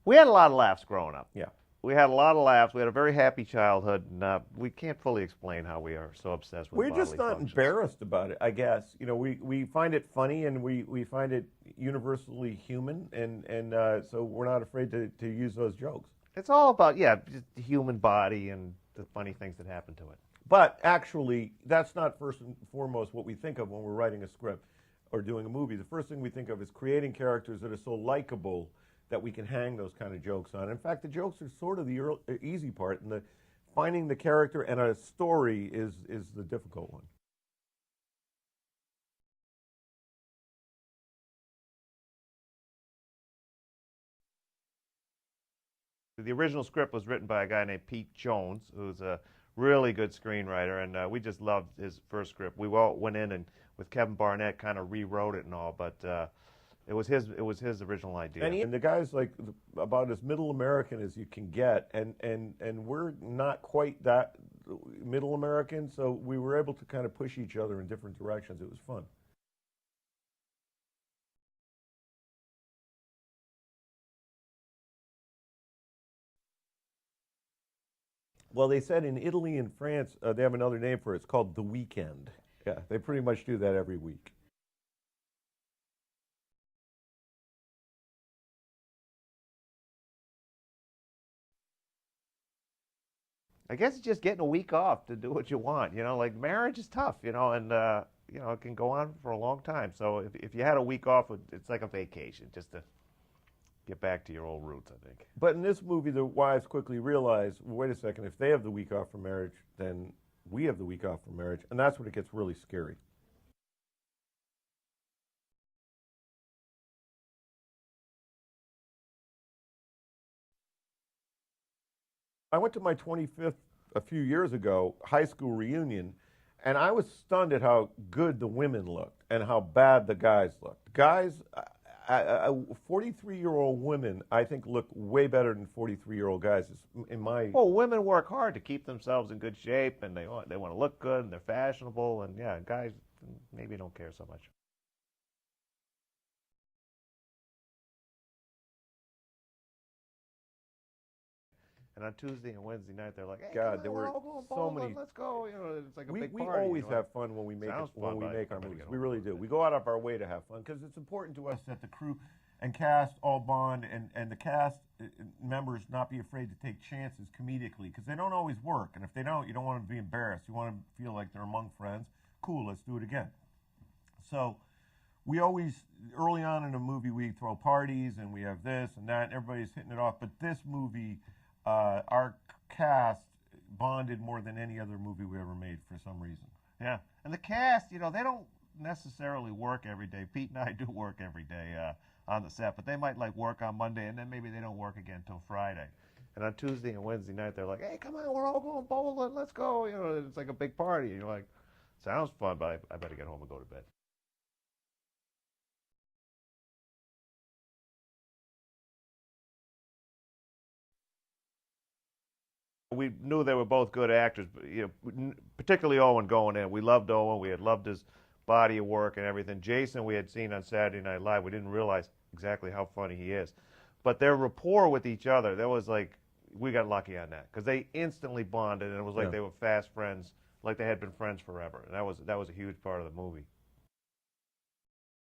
We had a lot of laughs growing up. Yeah. We had a lot of laughs. We had a very happy childhood, and we can't fully explain how we are so obsessed with We're bodily just not functions. embarrassed about it, I guess. You know, we find it funny, and we find it universally human, and so we're not afraid to use those jokes. It's all about, yeah, just the human body and the funny things that happen to it. But actually, that's not first and foremost what we think of when we're writing a script or doing a movie. The first thing we think of is creating characters that are so likable that we can hang those kind of jokes on. In fact, the jokes are sort of the easy part, and finding the character and a story is the difficult one. The original script was written by a guy named Pete Jones, who's a really good screenwriter, and we just loved his first script. We all went in and with Kevin Barnett kind of rewrote it and all, but it was his original idea. And the guy's like about as middle American as you can get, and we're not quite that middle American, so we were able to kind of push each other in different directions. It was fun. Well, they said in Italy and France, they have another name for it. It's called the weekend. Yeah, they pretty much do that every week. I guess it's just getting a week off to do what you want. You know, like marriage is tough, you know, and you know, it can go on for a long time. So if you had a week off, it's like a vacation, just to get back to your old roots, I think. But in this movie, the wives quickly realize, wait a second, if they have the week off from marriage, then we have the week off from marriage, and that's when it gets really scary. I went to my 25th a few years ago, high school reunion, and I was stunned at how good the women looked and how bad the guys looked. Guys, 43-year-old women, I think, look way better than 43-year-old guys. In my Well, women work hard to keep themselves in good shape, and they want to look good, and they're fashionable, and yeah, guys maybe don't care so much. And on Tuesday and Wednesday night, they're like, "Hey, God, come there on, were we're all going so bowling. many. Let's go!" You know, it's like a big We party. always You're like, have fun when we make sounds it, when fun, we but make I our better movies. get We home really and go do. to We bed. go out of our way to have fun because it's important to us that the crew and cast all bond, and the cast members not be afraid to take chances comedically because they don't always work. And if they don't, you don't want to be embarrassed. You want to feel like they're among friends. Cool, let's do it again. So we always, early on in a movie, we throw parties and we have this and that, and everybody's hitting it off. But this movie, our cast bonded more than any other movie we ever made for some reason. Yeah, and the cast, you know, they don't necessarily work every day. Pete and I do work every day on the set, but they might like work on Monday, and then maybe they don't work again until Friday. And on Tuesday and Wednesday night, they're like, "Hey, come on, we're all going bowling. Let's go!" You know, it's like a big party. And you're like, "Sounds fun, but I better get home and go to bed." We knew they were both good actors, but, you know, particularly Owen going in. We loved Owen. We had loved his body of work and everything. Jason, we had seen on Saturday Night Live. We didn't realize exactly how funny he is, but their rapport with each other, that was like we got lucky on that because they instantly bonded, and it was like Yeah. they were fast friends, like they had been friends forever. And that was a huge part of the movie.